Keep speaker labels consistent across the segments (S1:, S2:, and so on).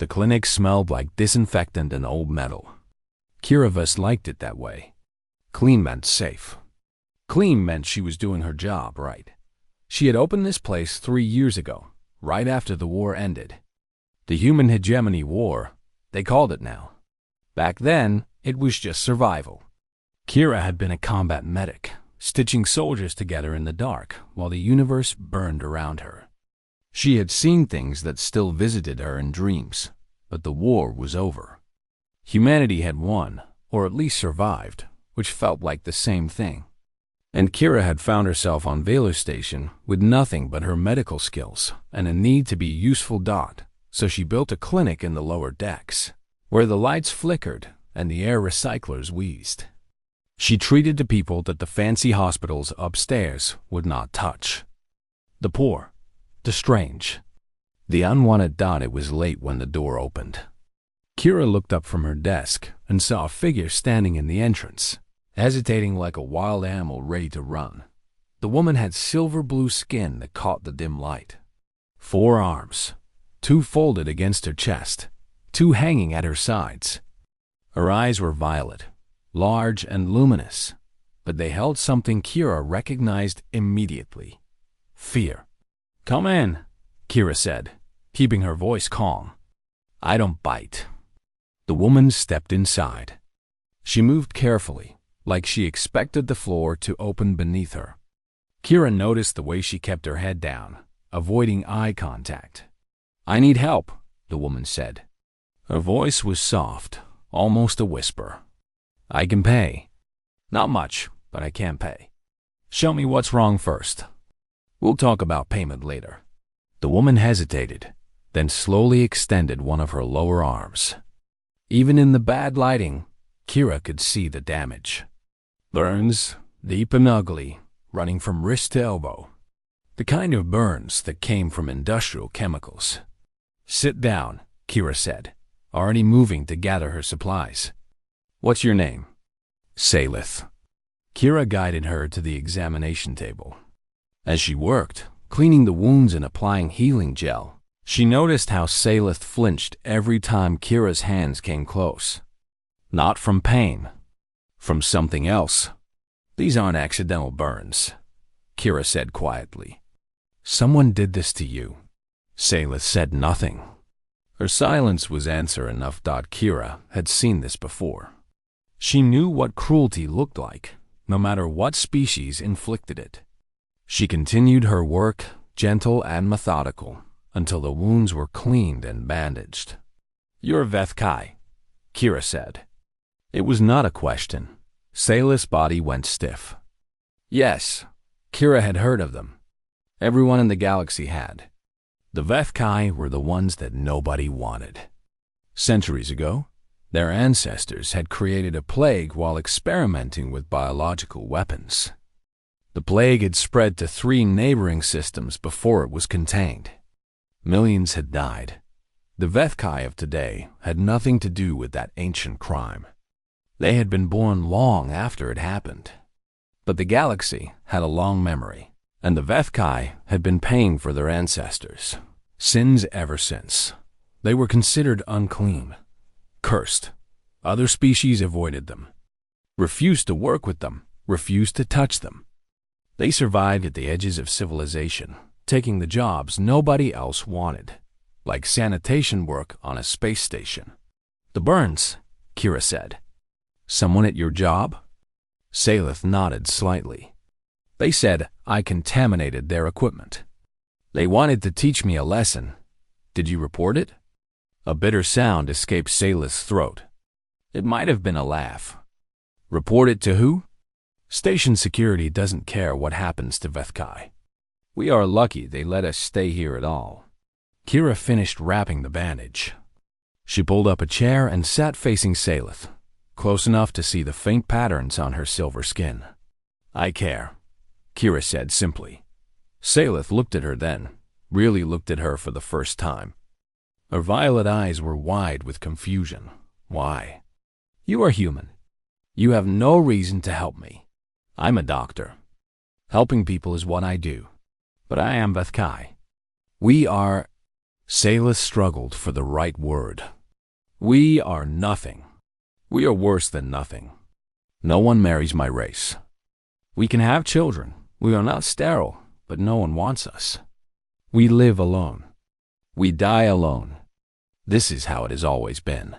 S1: The clinic smelled like disinfectant and old metal. Kira liked it that way. Clean meant safe. Clean meant she was doing her job right. She had opened this place 3 years ago, right after the war ended. The Human Hegemony War, they called it now. Back then, it was just survival. Kira had been a combat medic, stitching soldiers together in the dark while the universe burned around her. She had seen things that still visited her in dreams, but the war was over. Humanity had won, or at least survived, which felt like the same thing. And Kira had found herself on Valor Station with nothing but her medical skills and a need to be a useful dot, so she built a clinic in the lower decks, where the lights flickered and the air recyclers wheezed. She treated the people that the fancy hospitals upstairs would not touch. The poor, the strange, the unwanted dot. It was late when the door opened. Kira looked up from her desk and saw a figure standing in the entrance, hesitating like a wild animal ready to run. The woman had silver blue skin that caught the dim light. 4 arms, 2 folded against her chest, 2 hanging at her sides. Her eyes were violet, large and luminous, but they held something Kira recognized immediately. Fear. "Come in," Kira said, keeping her voice calm. "I don't bite." The woman stepped inside. She moved carefully, like she expected the floor to open beneath her. Kira noticed the way she kept her head down, avoiding eye contact. "I need help," the woman said. Her voice was soft, almost a whisper. "I can pay." "Not much, but I can pay." "Show me what's wrong first. We'll talk about payment later." The woman hesitated, then slowly extended one of her lower arms. Even in the bad lighting, Kira could see the damage. Burns, deep and ugly, running from wrist to elbow. The kind of burns that came from industrial chemicals. "Sit down," Kira said, already moving to gather her supplies. "What's your name?" "Salith." Kira guided her to the examination table. As she worked, cleaning the wounds and applying healing gel, she noticed how Salith flinched every time Kira's hands came close. Not from pain, from something else. "These aren't accidental burns," Kira said quietly. "Someone did this to you." Salith said nothing. Her silence was answer enough. Kira had seen this before. She knew what cruelty looked like, no matter what species inflicted it. She continued her work, gentle and methodical, until the wounds were cleaned and bandaged. "You're Vethkai," Kira said. It was not a question. Salith's body went stiff. Yes, Kira had heard of them. Everyone in the galaxy had. The Vethkai were the ones that nobody wanted. Centuries ago, their ancestors had created a plague while experimenting with biological weapons. The plague had spread to 3 neighboring systems before it was contained. Millions had died. The Vethkai of today had nothing to do with that ancient crime. They had been born long after it happened. But the galaxy had a long memory, and the Vethkai had been paying for their ancestors' sins ever since. They were considered unclean, cursed. Other species avoided them, refused to work with them, refused to touch them. They survived at the edges of civilization, taking the jobs nobody else wanted, like sanitation work on a space station. "The burns," Kira said. "Someone at your job?" Salith nodded slightly. "They said I contaminated their equipment. They wanted to teach me a lesson. Did you report it?" A bitter sound escaped Salith's throat. It might have been a laugh. "Report it to who?" "Station security doesn't care what happens to Vethkai. We are lucky they let us stay here at all." Kira finished wrapping the bandage. She pulled up a chair and sat facing Salith, close enough to see the faint patterns on her silver skin. "I care," Kira said simply. Salith looked at her then, really looked at her for the first time. Her violet eyes were wide with confusion. "Why?" "You are human. You have no reason to help me. I'm a doctor. Helping people is what I do. But I am Vethkai. We are..." Saleth struggled for the right word. We are nothing. We are worse than nothing. No one marries my race. We can have children. We are not sterile, but no one wants us. We live alone. We die alone. This is how it has always been.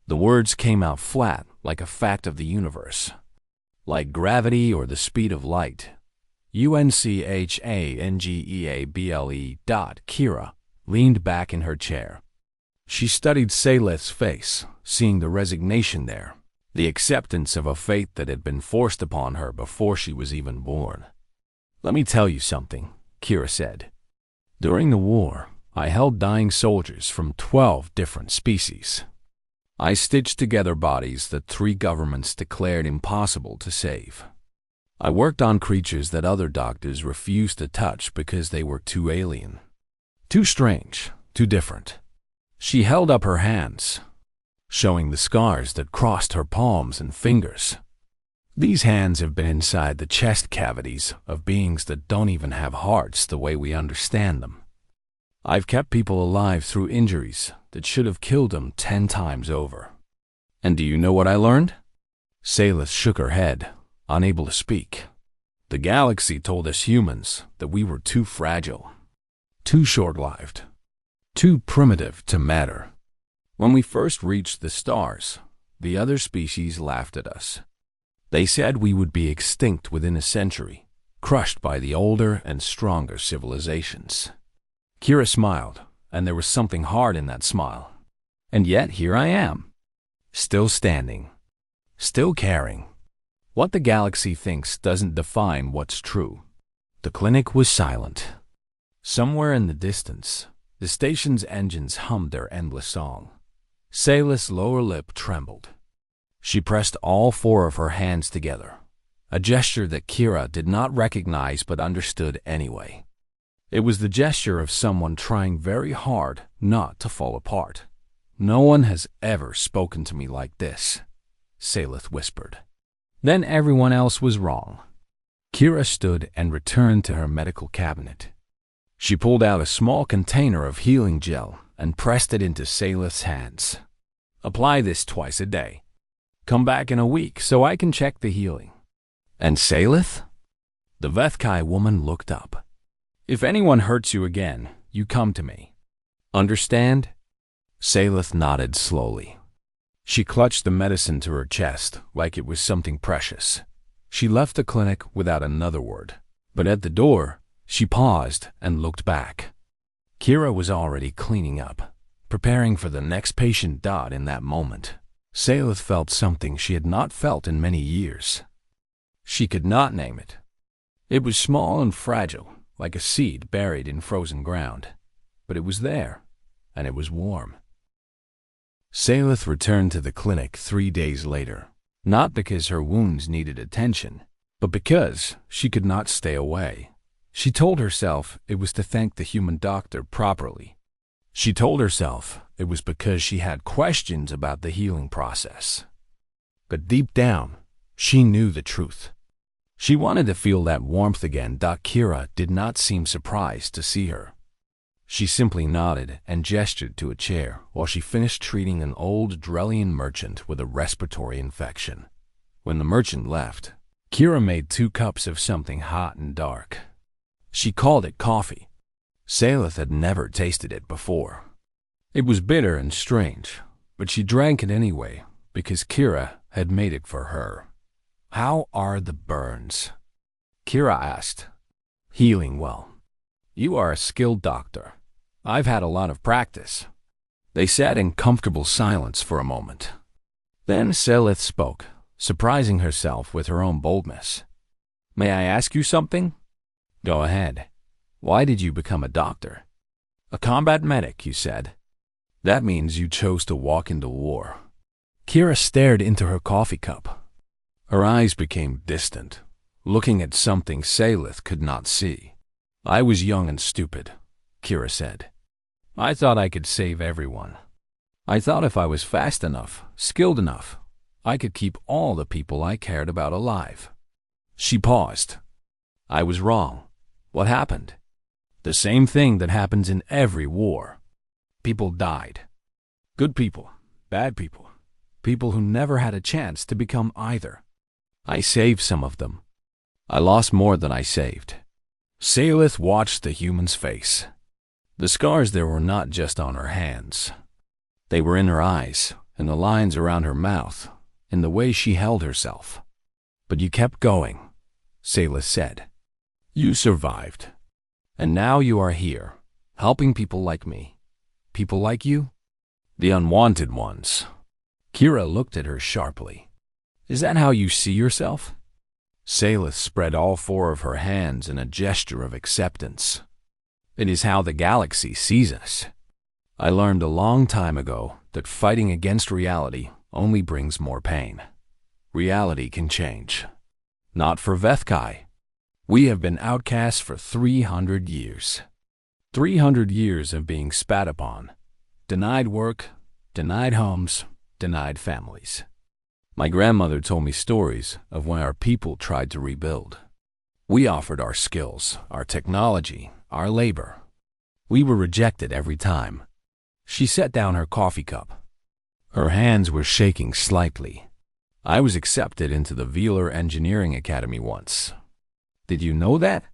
S1: The words came out flat, like a fact of the universe. Like gravity or the speed of light. UNCHANGEABLE. Kira leaned back in her chair. She studied Saleth's face, seeing the resignation there, the acceptance of a fate that had been forced upon her before she was even born. Let me tell you something, Kira said. During the war, I held dying soldiers from 12 different species. I stitched together bodies that 3 governments declared impossible to save. I worked on creatures that other doctors refused to touch because they were too alien. Too strange, too different. She held up her hands, showing the scars that crossed her palms and fingers. These hands have been inside the chest cavities of beings that don't even have hearts the way we understand them. I've kept people alive through injuries that should have killed them 10 times over. And do you know what I learned? Saleth shook her head, unable to speak. The galaxy told us humans that we were too fragile, too short-lived, too primitive to matter. When we first reached the stars, the other species laughed at us. They said we would be extinct within a century, crushed by the older and stronger civilizations. Kira smiled, and there was something hard in that smile. And yet here I am, still standing, still caring. What the galaxy thinks doesn't define what's true. The clinic was silent. Somewhere in the distance, the station's engines hummed their endless song. Saleth's lower lip trembled. She pressed all 4 of her hands together, a gesture that Kira did not recognize but understood anyway. It was the gesture of someone trying very hard not to fall apart. No one has ever spoken to me like this, Saleth whispered. Then everyone else was wrong. Kira stood and returned to her medical cabinet. She pulled out a small container of healing gel and pressed it into Saleth's hands. Apply this twice a day. Come back in a week so I can check the healing. And Saleth? The Vethkai woman looked up. If anyone hurts you again, you come to me. Understand? Saleth nodded slowly. She clutched the medicine to her chest like it was something precious. She left the clinic without another word, but at the door, she paused and looked back. Kira was already cleaning up, preparing for the next patient. In that moment, Saleth felt something she had not felt in many years. She could not name it. It was small and fragile, like a seed buried in frozen ground, but it was there, and it was warm. Saleth returned to the clinic 3 days later, not because her wounds needed attention, but because she could not stay away. She told herself it was to thank the human doctor properly. She told herself it was because she had questions about the healing process. But deep down, she knew the truth. She wanted to feel that warmth again. Kira did not seem surprised to see her. She simply nodded and gestured to a chair while she finished treating an old Drellian merchant with a respiratory infection. When the merchant left, Kira made 2 cups of something hot and dark. She called it coffee. Saleth had never tasted it before. It was bitter and strange, but she drank it anyway because Kira had made it for her. How are the burns? Kira asked. Healing well. You are a skilled doctor. I've had a lot of practice. They sat in comfortable silence for a moment. Then Saleth spoke, surprising herself with her own boldness. May I ask you something? Go ahead. Why did you become a doctor? A combat medic, you said. That means you chose to walk into war. Kira stared into her coffee cup. Her eyes became distant, looking at something Saleth could not see. I was young and stupid, Kira said. I thought I could save everyone. I thought if I was fast enough, skilled enough, I could keep all the people I cared about alive. She paused. I was wrong. What happened? The same thing that happens in every war. People died. Good people, bad people, people who never had a chance to become either. I saved some of them. I lost more than I saved. Salith watched the human's face. The scars there were not just on her hands. They were in her eyes, in the lines around her mouth, in the way she held herself. But you kept going, Salith said. You survived. And now you are here, helping people like me. People like you? The unwanted ones. Kira looked at her sharply. Is that how you see yourself? Salith spread all four of her hands in a gesture of acceptance. It is how the galaxy sees us. I learned a long time ago that fighting against reality only brings more pain. Reality can change. Not for Vethkai. We have been outcasts for 300 years. 300 years of being spat upon. Denied work, denied homes, denied families. My grandmother told me stories of when our people tried to rebuild. We offered our skills, our technology, our labor. We were rejected every time. She set down her coffee cup. Her hands were shaking slightly. I was accepted into the Vealer Engineering Academy once. Did you know that?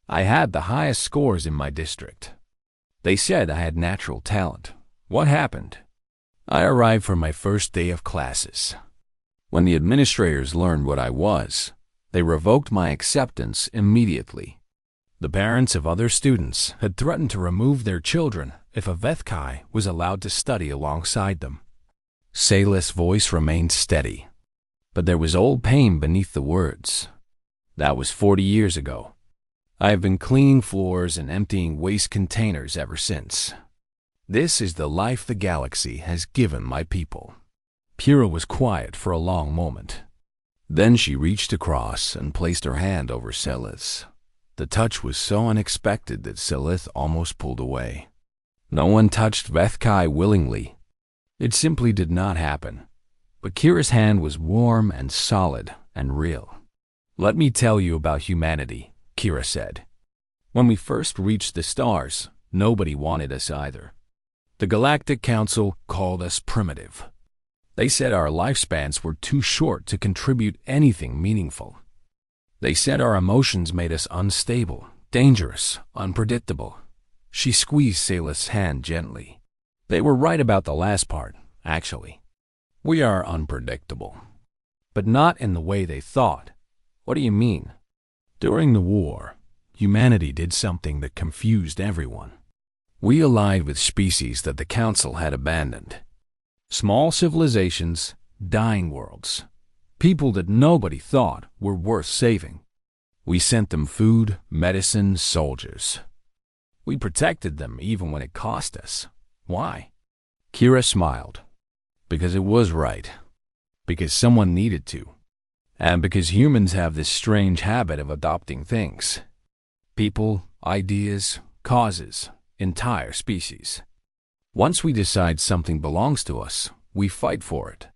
S1: I had the highest scores in my district. They said I had natural talent. What happened? I arrived for my first day of classes. When the administrators learned what I was, they revoked my acceptance immediately. The parents of other students had threatened to remove their children if a Vethkai was allowed to study alongside them. Salith's voice remained steady, but there was old pain beneath the words. That was 40 years ago. I have been cleaning floors and emptying waste containers ever since. This is the life the galaxy has given my people. Kira was quiet for a long moment. Then she reached across and placed her hand over Salith's. The touch was so unexpected that Salith almost pulled away. No one touched Vethkai willingly. It simply did not happen. But Kira's hand was warm and solid and real. Let me tell you about humanity, Kira said. When we first reached the stars, nobody wanted us either. The Galactic Council called us primitive. They said our lifespans were too short to contribute anything meaningful. They said our emotions made us unstable, dangerous, unpredictable. She squeezed Salith's hand gently. They were right about the last part, actually. We are unpredictable. But not in the way they thought. What do you mean? During the war, humanity did something that confused everyone. We allied with species that the Council had abandoned. Small civilizations, dying worlds. People that nobody thought were worth saving. We sent them food, medicine, soldiers. We protected them even when it cost us. Why? Kira smiled. Because it was right. Because someone needed to. And because humans have this strange habit of adopting things. People, ideas, causes, entire species. Once we decide something belongs to us, we fight for it.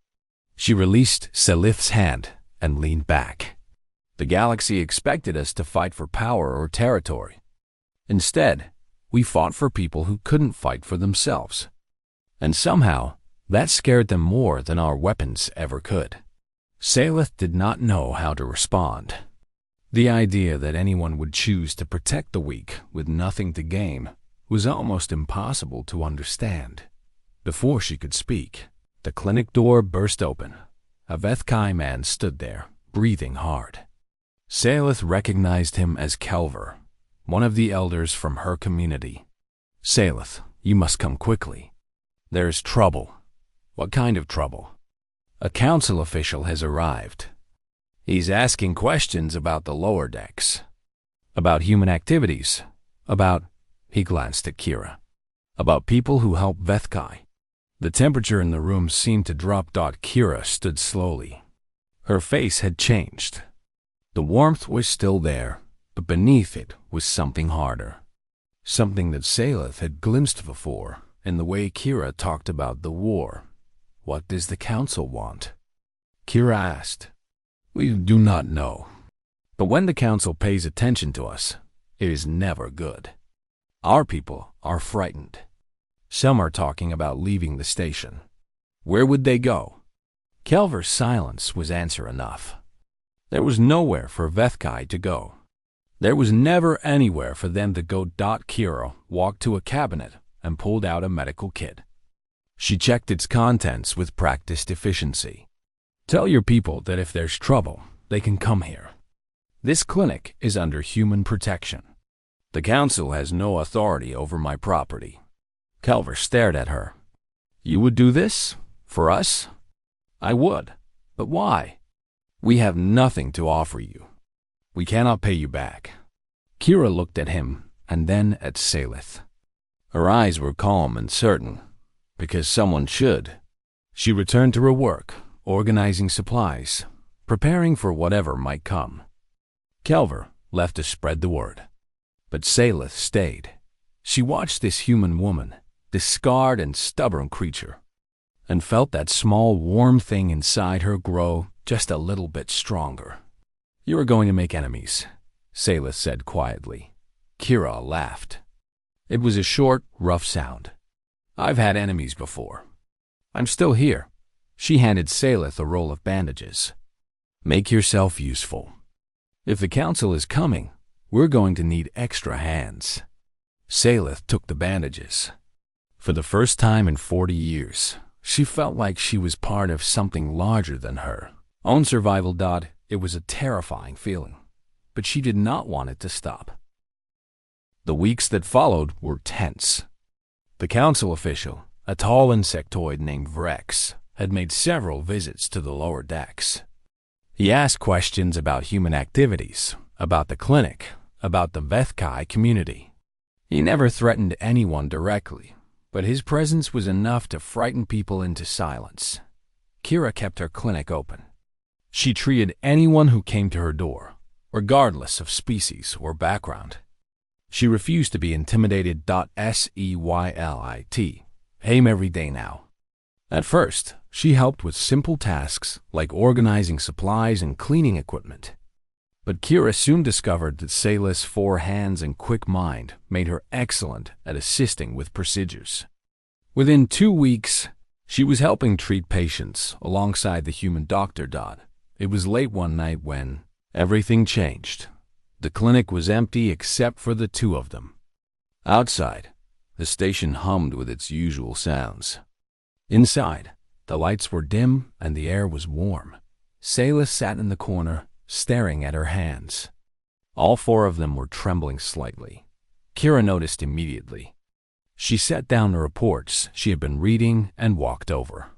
S1: She released Salith's hand and leaned back. The galaxy expected us to fight for power or territory. Instead, we fought for people who couldn't fight for themselves. And somehow, that scared them more than our weapons ever could. Salith did not know how to respond. The idea that anyone would choose to protect the weak with nothing to gain was almost impossible to understand. Before she could speak, the clinic door burst open. A Vethkai man stood there, breathing hard. Salith recognized him as Kelver, one of the elders from her community. Salith, you must come quickly. There's trouble. What kind of trouble? A council official has arrived. He's asking questions about the lower decks. About human activities. He glanced at Kira. About people who help Vethkai. The temperature in the room seemed to drop. Kira stood slowly. Her face had changed. The warmth was still there, but beneath it was something harder. Something that Salith had glimpsed before in the way Kira talked about the war. What does the council want? Kira asked. We do not know. But when the council pays attention to us, it is never good. Our people are frightened. Some are talking about leaving the station. Where would they go? Kelver's silence was answer enough. There was nowhere for Vethkai to go. There was never anywhere for them to go. Kira walked to a cabinet and pulled out a medical kit. She checked its contents with practiced efficiency. Tell your people that if there's trouble, they can come here. This clinic is under human protection. The council has no authority over my property. Kelver stared at her. You would do this? For us? I would. But why? We have nothing to offer you. We cannot pay you back. Kira looked at him and then at Salith. Her eyes were calm and certain, because someone should. She returned to her work, organizing supplies, preparing for whatever might come. Kelver left to spread the word. But Salith stayed. She watched this human woman, this scarred and stubborn creature, and felt that small warm thing inside her grow just a little bit stronger. You are going to make enemies, Salith said quietly. Kira laughed. It was a short, rough sound. I've had enemies before. I'm still here. She handed Salith a roll of bandages. Make yourself useful. If the council is coming, we're going to need extra hands. Salith took the bandages. For the first time in 40 years, she felt like she was part of something larger than her own survival. It was a terrifying feeling, but she did not want it to stop. The weeks that followed were tense. The council official, a tall insectoid named Vrex, had made several visits to the lower decks. He asked questions about human activities, about the clinic, about the Vethkai community. He never threatened anyone directly, but his presence was enough to frighten people into silence. Kira kept her clinic open. She treated anyone who came to her door, regardless of species or background. She refused to be intimidated. Seylit. Aim every day now. At first, she helped with simple tasks like organizing supplies and cleaning equipment. But Kira soon discovered that Salith's 4 hands and quick mind made her excellent at assisting with procedures. Within 2 weeks, she was helping treat patients alongside the human doctor. It was late one night when everything changed. The clinic was empty except for the 2 of them. Outside, the station hummed with its usual sounds. Inside, the lights were dim and the air was warm. Salith sat in the corner, staring at her hands. All 4 of them were trembling slightly. Kira noticed immediately. She set down the reports she had been reading and walked over.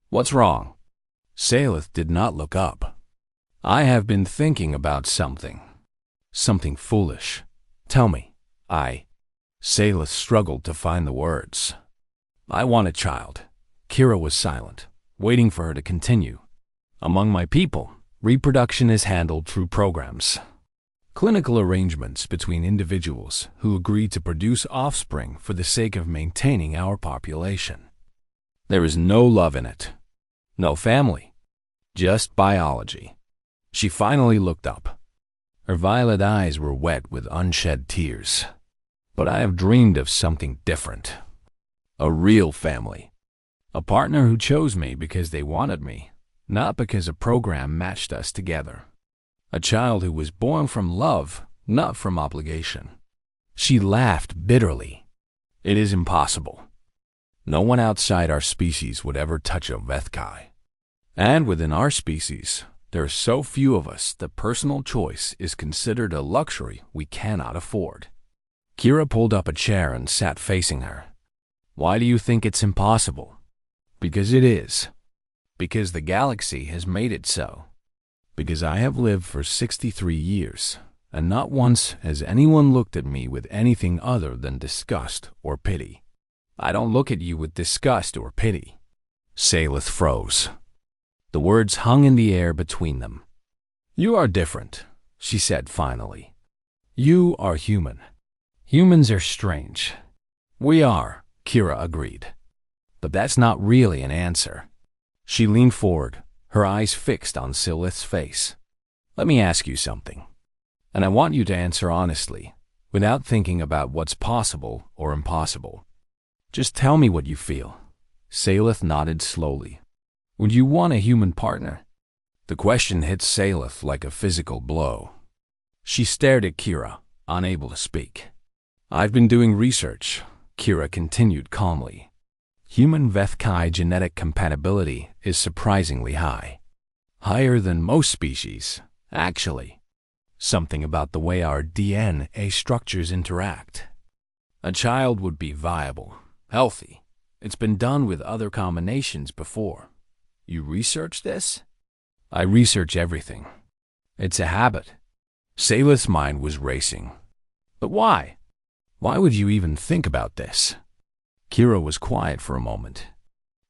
S1: What's wrong? Salith did not look up. I have been thinking about something. Something foolish. Tell me. Salith struggled to find the words. I want a child. Kira was silent, waiting for her to continue. Among my people, reproduction is handled through programs. Clinical arrangements between individuals who agree to produce offspring for the sake of maintaining our population. There is no love in it. No family. Just biology. She finally looked up. Her violet eyes were wet with unshed tears. But I have dreamed of something different. A real family. A partner who chose me because they wanted me, not because a program matched us together. A child who was born from love, not from obligation. She laughed bitterly. It is impossible. No one outside our species would ever touch a Vethkai. And within our species, there are so few of us that personal choice is considered a luxury we cannot afford. Kira pulled up a chair and sat facing her. Why do you think it's impossible? Because it is. Because the galaxy has made it so. Because I have lived for 63 years, and not once has anyone looked at me with anything other than disgust or pity. I don't look at you with disgust or pity. Salith froze. The words hung in the air between them. You are different, she said finally. You are human. Humans are strange. We are, Kira agreed. But that's not really an answer. She leaned forward, her eyes fixed on Salith's face. Let me ask you something. And I want you to answer honestly, without thinking about what's possible or impossible. Just tell me what you feel. Salith nodded slowly. Would you want a human partner? The question hit Salith like a physical blow. She stared at Kira, unable to speak. I've been doing research, Kira continued calmly. Human Vethkai genetic compatibility is surprisingly high. Higher than most species, actually. Something about the way our DNA structures interact. A child would be viable, healthy. It's been done with other combinations before. You researched this? I research everything. It's a habit. Salith's mind was racing. But why? Why would you even think about this? Kira was quiet for a moment.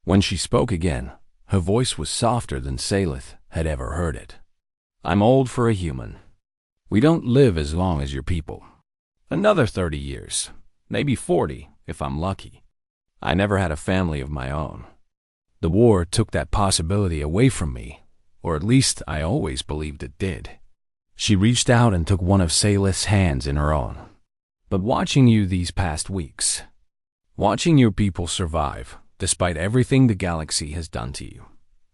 S1: When she spoke again, her voice was softer than Salith had ever heard it. I'm old for a human. We don't live as long as your people. Another 30 years, maybe 40 if I'm lucky. I never had a family of my own. The war took that possibility away from me, or at least I always believed it did. She reached out and took one of Salith's hands in her own. But watching you these past weeks, watching your people survive, despite everything the galaxy has done to you,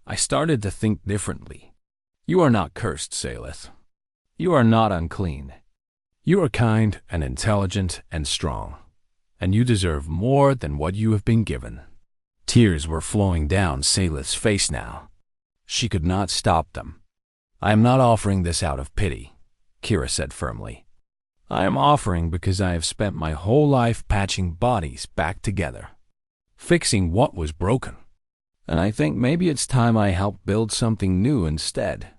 S1: I started to think differently. You are not cursed, Salith. You are not unclean. You are kind and intelligent and strong, and you deserve more than what you have been given. Tears were flowing down Salith's face now. She could not stop them. I am not offering this out of pity, Kira said firmly. I am offering because I have spent my whole life patching bodies back together, fixing what was broken. And I think maybe it's time I help build something new instead.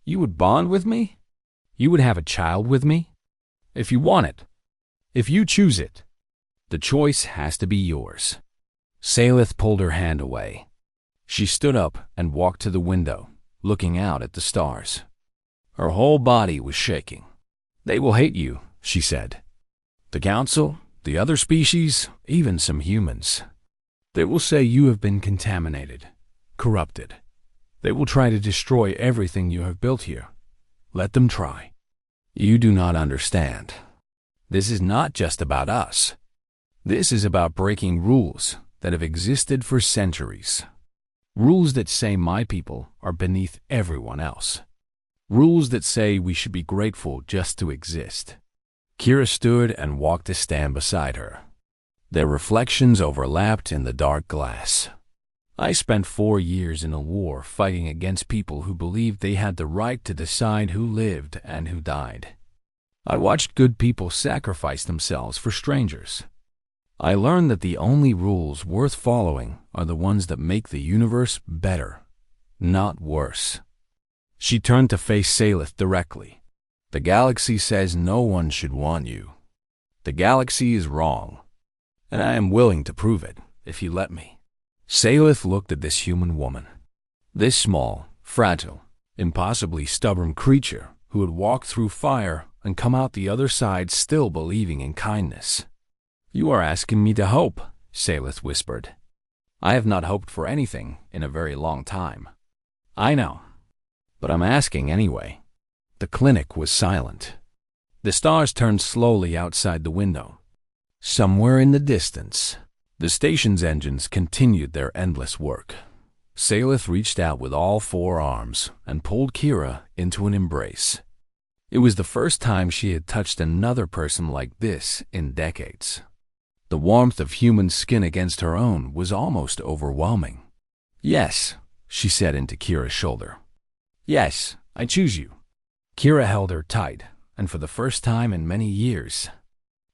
S1: You would bond with me? You would have a child with me? If you want it. If you choose it. The choice has to be yours. Salith pulled her hand away. She stood up and walked to the window, looking out at the stars. Her whole body was shaking. They will hate you, she said. The council, the other species, even some humans. They will say you have been contaminated, corrupted. They will try to destroy everything you have built here. Let them try. You do not understand. This is not just about us. This is about breaking rules that have existed for centuries. Rules that say my people are beneath everyone else. Rules that say we should be grateful just to exist. Kira stood and walked to stand beside her. Their reflections overlapped in the dark glass. I spent 4 years in a war fighting against people who believed they had the right to decide who lived and who died. I watched good people sacrifice themselves for strangers. I learned that the only rules worth following are the ones that make the universe better, not worse. She turned to face Salith directly. The galaxy says no one should want you. The galaxy is wrong, and I am willing to prove it, if you let me. Salith looked at this human woman. This small, fragile, impossibly stubborn creature who had walked through fire and come out the other side still believing in kindness. You are asking me to hope, Salith whispered. I have not hoped for anything in a very long time. I know, but I'm asking anyway. The clinic was silent. The stars turned slowly outside the window. Somewhere in the distance, the station's engines continued their endless work. Salith reached out with all 4 arms and pulled Kira into an embrace. It was the first time she had touched another person like this in decades. The warmth of human skin against her own was almost overwhelming. Yes, she said into Kira's shoulder. Yes, I choose you. Kira held her tight, and for the first time in many years,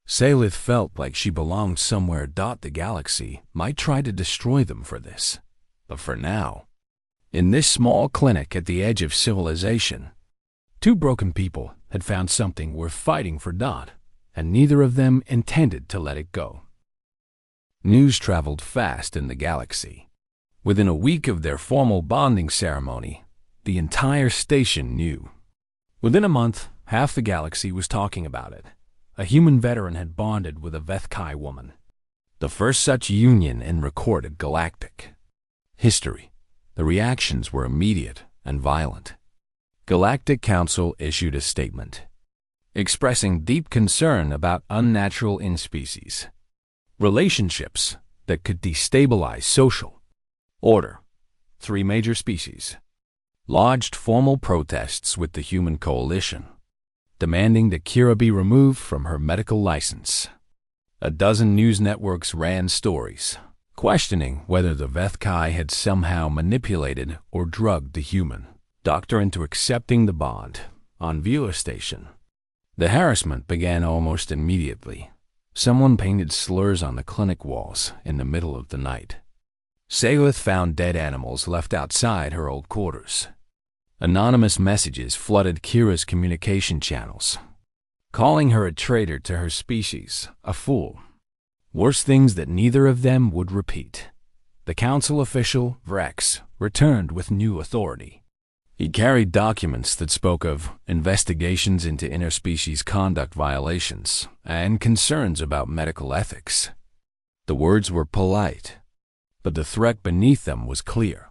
S1: Salith felt like she belonged somewhere. The galaxy might try to destroy them for this, but for now, in this small clinic at the edge of civilization, 2 broken people had found something worth fighting for. And neither of them intended to let it go. News traveled fast in the galaxy. Within a week of their formal bonding ceremony, the entire station knew. Within a month, half the galaxy was talking about it. A human veteran had bonded with a Vethkai woman. The first such union in recorded galactic history. The reactions were immediate and violent. Galactic Council issued a statement expressing deep concern about unnatural in-species relationships that could destabilize social order. 3 major species lodged formal protests with the human coalition, demanding that Kira be removed from her medical license. A dozen news networks ran stories, questioning whether the Vethkai had somehow manipulated or drugged the human doctor into accepting the bond on viewer station. The harassment began almost immediately. Someone painted slurs on the clinic walls in the middle of the night. Salith found dead animals left outside her old quarters. Anonymous messages flooded Kira's communication channels, calling her a traitor to her species, a fool. Worse things that neither of them would repeat. The council official, Vrex, returned with new authority. He carried documents that spoke of investigations into interspecies conduct violations and concerns about medical ethics. The words were polite, but the threat beneath them was clear.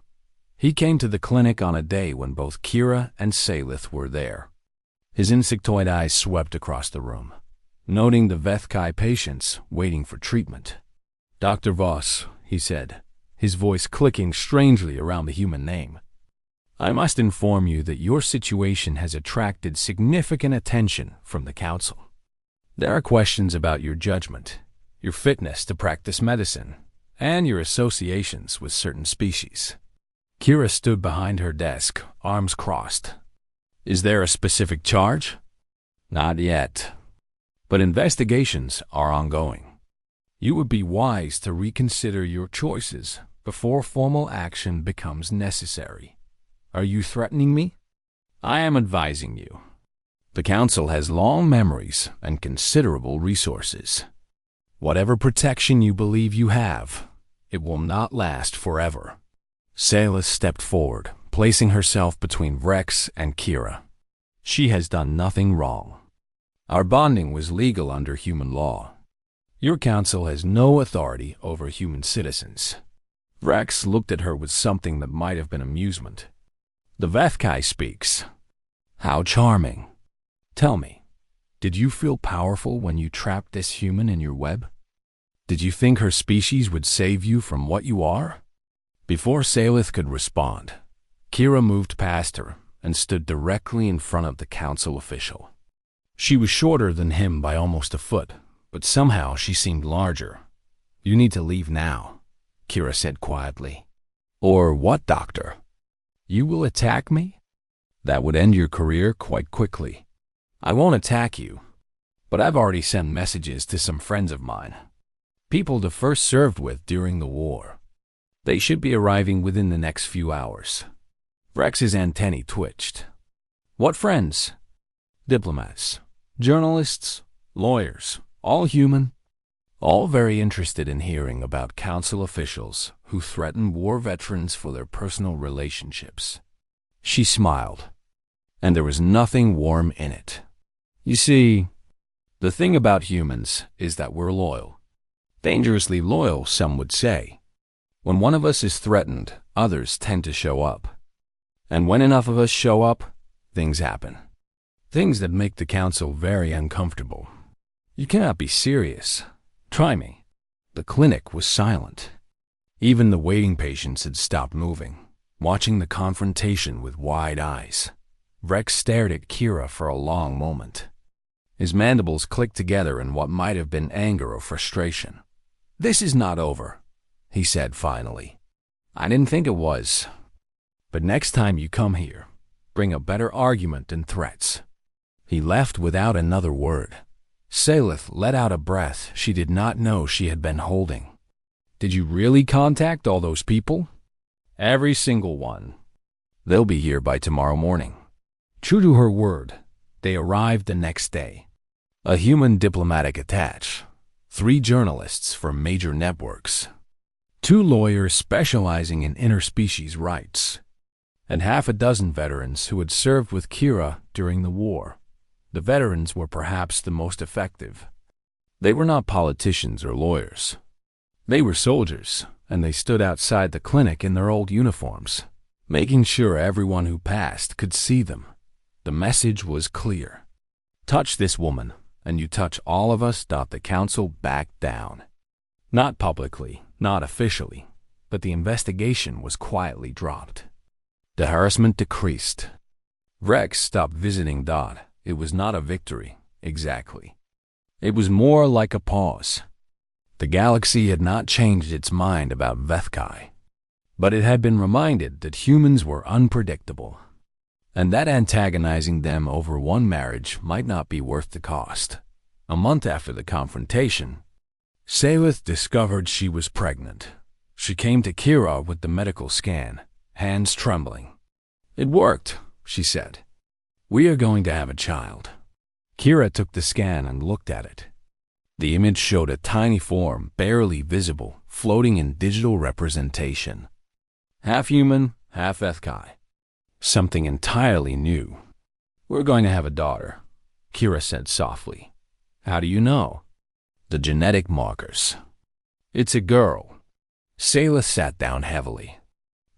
S1: He came to the clinic on a day when both Kira and Salith were there. His insectoid eyes swept across the room, noting the Vethkai patients waiting for treatment. "Dr. Voss," he said, his voice clicking strangely around the human name. "I must inform you that your situation has attracted significant attention from the council. There are questions about your judgment, your fitness to practice medicine, and your associations with certain species." Kira stood behind her desk, arms crossed. "Is there a specific charge?" "Not yet, but investigations are ongoing. You would be wise to reconsider your choices before formal action becomes necessary." "Are you threatening me?" "I am advising you. The Council has long memories and considerable resources. Whatever protection you believe you have, it will not last forever." Salith stepped forward, placing herself between Vrex and Kira. "She has done nothing wrong. Our bonding was legal under human law. Your council has no authority over human citizens." Vrex looked at her with something that might have been amusement. "The Vethkai speaks. How charming. Tell me, did you feel powerful when you trapped this human in your web? Did you think her species would save you from what you are?" Before Salith could respond, Kira moved past her and stood directly in front of the council official. She was shorter than him by almost a foot, but somehow she seemed larger. "You need to leave now," Kira said quietly. "Or what, doctor? You will attack me? That would end your career quite quickly." "I won't attack you, but I've already sent messages to some friends of mine, people the first served with during the war. They should be arriving within the next few hours." Vrex's antennae twitched. "What friends?" "Diplomats, journalists, lawyers, all human, all very interested in hearing about council officials who threaten war veterans for their personal relationships." She smiled, and there was nothing warm in it. "You see, the thing about humans is that we're loyal. Dangerously loyal, some would say. When one of us is threatened, others tend to show up. And when enough of us show up, things happen. Things that make the council very uncomfortable. You cannot be serious. Try me." The clinic was silent. Even the waiting patients had stopped moving, watching the confrontation with wide eyes. Vrex stared at Kira for a long moment. His mandibles clicked together in what might have been anger or frustration. "This is not over," he said finally. "I didn't think it was. But next time you come here, bring a better argument than threats." He left without another word. Salith let out a breath she did not know she had been holding. "Did you really contact all those people?" "Every single one. They'll be here by tomorrow morning." True to her word, they arrived the next day. A human diplomatic attach, 3 journalists from major networks, 2 lawyers specializing in interspecies rights, and half a dozen veterans who had served with Kira during the war. The veterans were perhaps the most effective. They were not politicians or lawyers. They were soldiers, and they stood outside the clinic in their old uniforms, making sure everyone who passed could see them. The message was clear. Touch this woman, and you touch all of us. The council backed down. Not publicly, Not officially, but the investigation was quietly dropped. The harassment decreased. Rex stopped visiting Dot. It was not a victory, exactly. It was more like a pause. The galaxy had not changed its mind about Vethkai, but it had been reminded that humans were unpredictable, and that antagonizing them over one marriage might not be worth the cost. A month after the confrontation, Salith discovered she was pregnant. She came to Kira with the medical scan, hands trembling. "It worked," she said. "We are going to have a child." Kira took the scan and looked at it. The image showed a tiny form, barely visible, floating in digital representation. Half human, half Vethkai. Something entirely new. "We're going to have a daughter," Kira said softly. "How do you know?" "The genetic markers." "It's a girl." Sayla sat down heavily.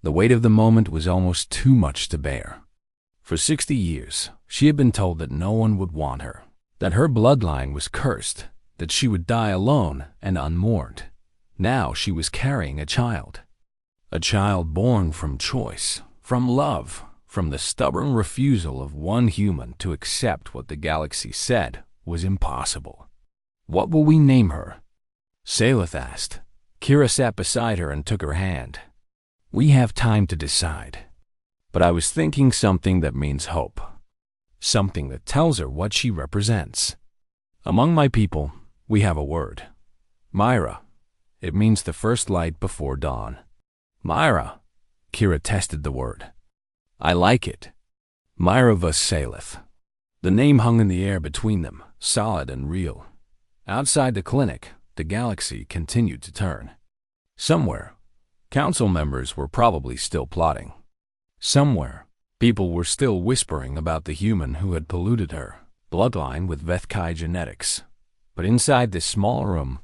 S1: The weight of the moment was almost too much to bear. For 60 years, she had been told that no one would want her, that her bloodline was cursed, that she would die alone and unmourned. Now she was carrying a child born from choice, from love, from the stubborn refusal of one human to accept what the galaxy said was impossible. "What will we name her?" Salith asked. Kira sat beside her and took her hand. "We have time to decide. But I was thinking something that means hope. Something that tells her what she represents. Among my people, we have a word. Myra. It means the first light before dawn." "Myra." Kira tested the word. "I like it. Myra vs. Salith." The name hung in the air between them, solid and real. Outside the clinic, the galaxy continued to turn. Somewhere, council members were probably still plotting. Somewhere, people were still whispering about the human who had polluted her bloodline with Vethkai genetics. But inside this small room,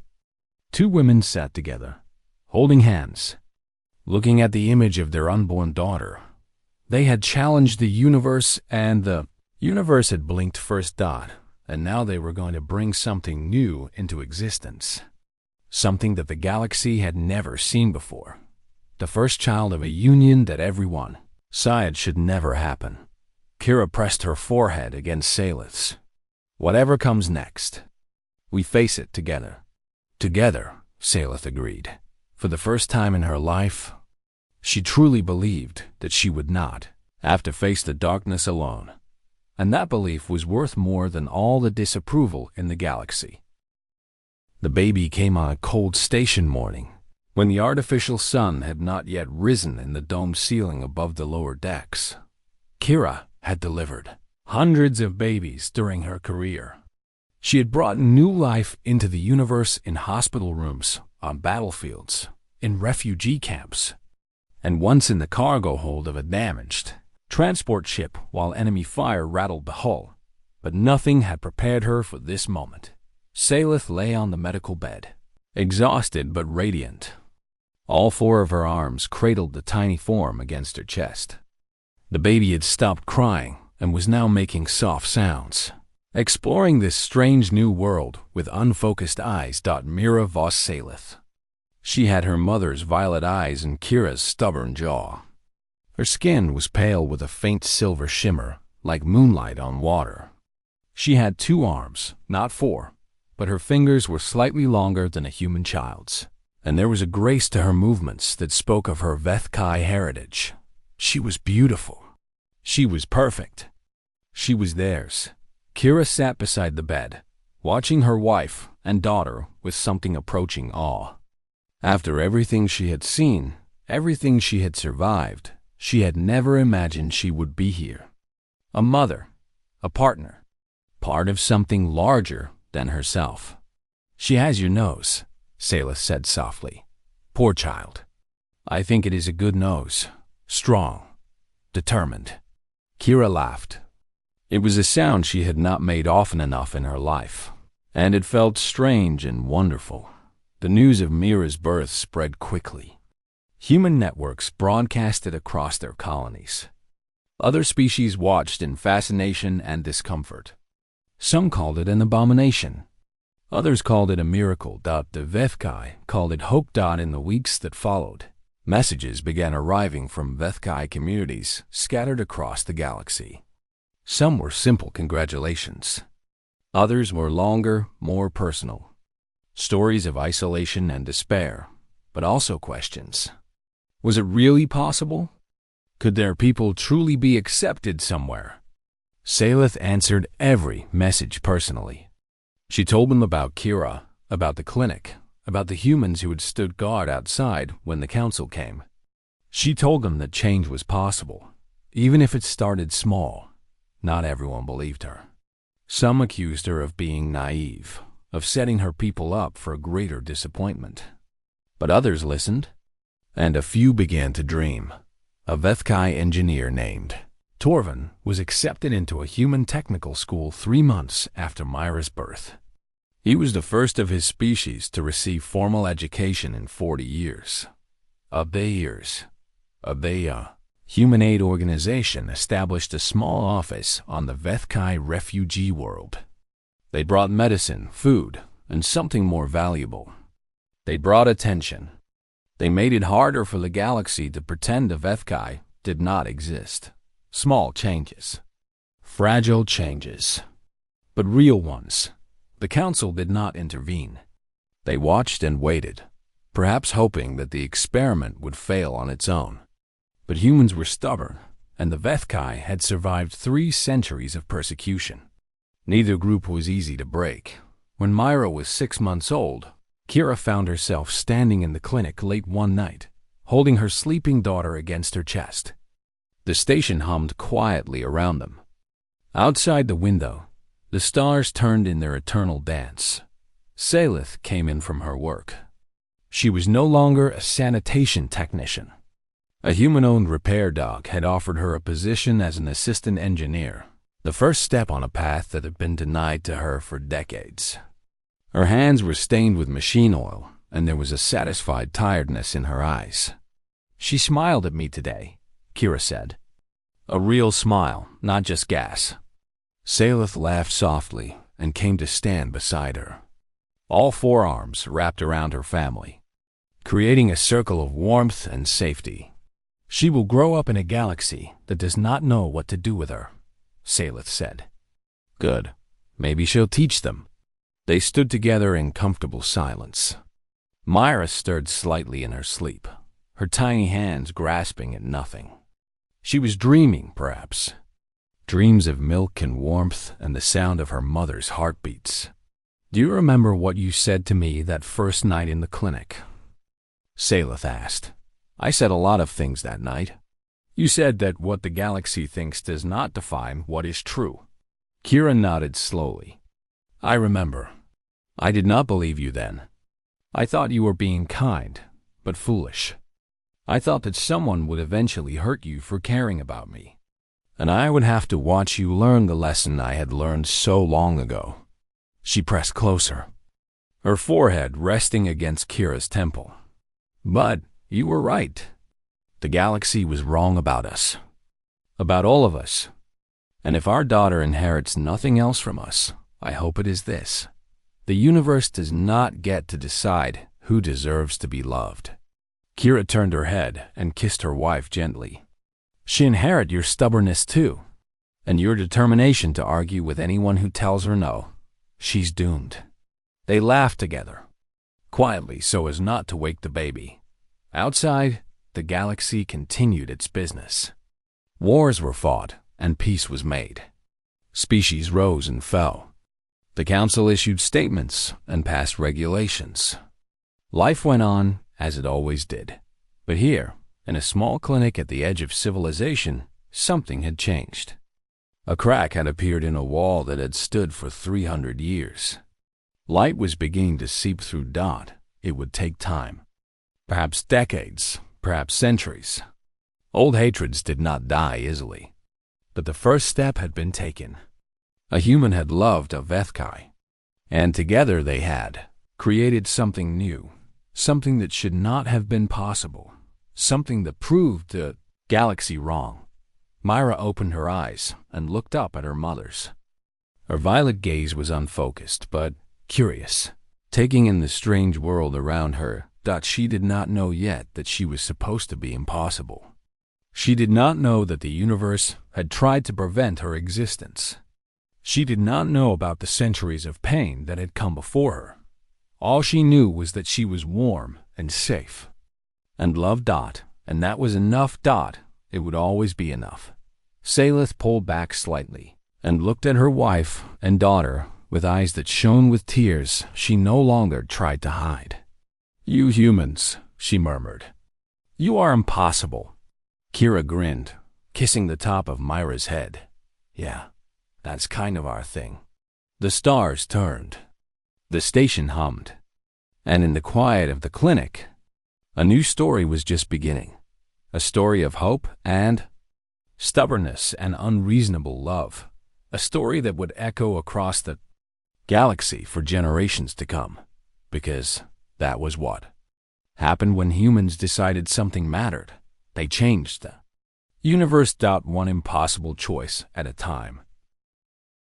S1: two women sat together, holding hands, looking at the image of their unborn daughter. They had challenged the universe, and the universe had blinked first. Dot, and now they were going to bring something new into existence. Something that the galaxy had never seen before. The first child of a union that everyone said should never happen. Kira pressed her forehead against Salith's. "Whatever comes next, we face it together." "Together," Salith agreed. For the first time in her life, she truly believed that she would not have to face the darkness alone. And that belief was worth more than all the disapproval in the galaxy. The baby came on a cold station morning, when the artificial sun had not yet risen in the domed ceiling above the lower decks. Kira had delivered hundreds of babies during her career. She had brought new life into the universe in hospital rooms, on battlefields, in refugee camps, and once in the cargo hold of a damaged transport ship while enemy fire rattled the hull. But nothing had prepared her for this moment. Salith lay on the medical bed, exhausted but radiant. All four of her arms cradled the tiny form against her chest. The baby had stopped crying and was now making soft sounds, exploring this strange new world with unfocused eyes. Mira vs. Salith. She had her mother's violet eyes and Kira's stubborn jaw. Her skin was pale with a faint silver shimmer, like moonlight on water. She had 2 arms, not 4, but her fingers were slightly longer than a human child's, and there was a grace to her movements that spoke of her Vethkai heritage. She was beautiful. She was perfect. She was theirs. Kira sat beside the bed, watching her wife and daughter with something approaching awe. After everything she had seen, everything she had survived, she had never imagined she would be here. A mother, a partner, part of something larger than herself. "She has your nose," Salith said softly. "Poor child. I think it is a good nose. Strong. Determined." Kira laughed. It was a sound she had not made often enough in her life, and it felt strange and wonderful. The news of Mira's birth spread quickly. Human networks broadcast it across their colonies. Other species watched in fascination and discomfort. Some called it an abomination. Others called it a miracle. The Vethkai called it hoax. In the weeks that followed, messages began arriving from Vethkai communities scattered across the galaxy. Some were simple congratulations. Others were longer, more personal. Stories of isolation and despair, but also questions. Was it really possible? Could their people truly be accepted somewhere? Salith answered every message personally. She told them about Kira, about the clinic, about the humans who had stood guard outside when the council came. She told them that change was possible, even if it started small. Not everyone believed her. Some accused her of being naive, of setting her people up for a greater disappointment. But others listened, and a few began to dream. A Vethkai engineer named Torvin was accepted into a human technical school 3 months after Myra's birth. He was the first of his species to receive formal education in 40 years. A human aid organization established a small office on the Vethkai refugee world. They brought medicine, food, and something more valuable. They brought attention. They made it harder for the galaxy to pretend the Vethkai did not exist. Small changes. Fragile changes. But real ones. The council did not intervene. They watched and waited, perhaps hoping that the experiment would fail on its own. But humans were stubborn, and the Vethkai had survived 3 centuries of persecution. Neither group was easy to break. When Myra was 6 months old, Kira found herself standing in the clinic late one night, holding her sleeping daughter against her chest. The station hummed quietly around them. Outside the window, the stars turned in their eternal dance. Salith came in from her work. She was no longer a sanitation technician. A human-owned repair dog had offered her a position as an assistant engineer, the first step on a path that had been denied to her for decades. Her hands were stained with machine oil, and there was a satisfied tiredness in her eyes. "She smiled at me today," Kira said. "A real smile, not just gas." Salith laughed softly and came to stand beside her. All 4 arms wrapped around her family, creating a circle of warmth and safety. "She will grow up in a galaxy that does not know what to do with her," Salith said. "Good. Maybe she'll teach them." They stood together in comfortable silence. Myra stirred slightly in her sleep, her tiny hands grasping at nothing. She was dreaming, perhaps. Dreams of milk and warmth and the sound of her mother's heartbeats. "Do you remember what you said to me that first night in the clinic?" Salith asked. "I said a lot of things that night. You said that what the galaxy thinks does not define what is true." Kira nodded slowly. "I remember. I did not believe you then. I thought you were being kind, but foolish. I thought that someone would eventually hurt you for caring about me, and I would have to watch you learn the lesson I had learned so long ago." She pressed closer, her forehead resting against Kira's temple. "But you were right. The galaxy was wrong about us. About all of us. And if our daughter inherits nothing else from us, I hope it is this. The universe does not get to decide who deserves to be loved." Kira turned her head and kissed her wife gently. "She inherit your stubbornness too, and your determination to argue with anyone who tells her no. She's doomed." They laughed together, quietly so as not to wake the baby. Outside, the galaxy continued its business. Wars were fought, and peace was made. Species rose and fell. The council issued statements and passed regulations. Life went on as it always did. But here, in a small clinic at the edge of civilization, something had changed. A crack had appeared in a wall that had stood for 300 years. Light was beginning to seep through. It would take time. Perhaps decades, perhaps centuries. Old hatreds did not die easily. But the first step had been taken. A human had loved a Vethkai, and together they had created something new, something that should not have been possible, something that proved the galaxy wrong. Myra opened her eyes and looked up at her mother's. Her violet gaze was unfocused, but curious, taking in the strange world around her. She did not know yet that she was supposed to be impossible. She did not know that the universe had tried to prevent her existence. She did not know about the centuries of pain that had come before her. All she knew was that she was warm and safe, and loved. And that was enough. It would always be enough. Salith pulled back slightly and looked at her wife and daughter with eyes that shone with tears she no longer tried to hide. "You humans," she murmured. "You are impossible." Kira grinned, kissing the top of Myra's head. "Yeah, that's kind of our thing." The stars turned. The station hummed. And in the quiet of the clinic, a new story was just beginning. A story of hope and stubbornness and unreasonable love. A story that would echo across the galaxy for generations to come. Because that was what happened when humans decided something mattered. They changed the universe. One impossible choice at a time.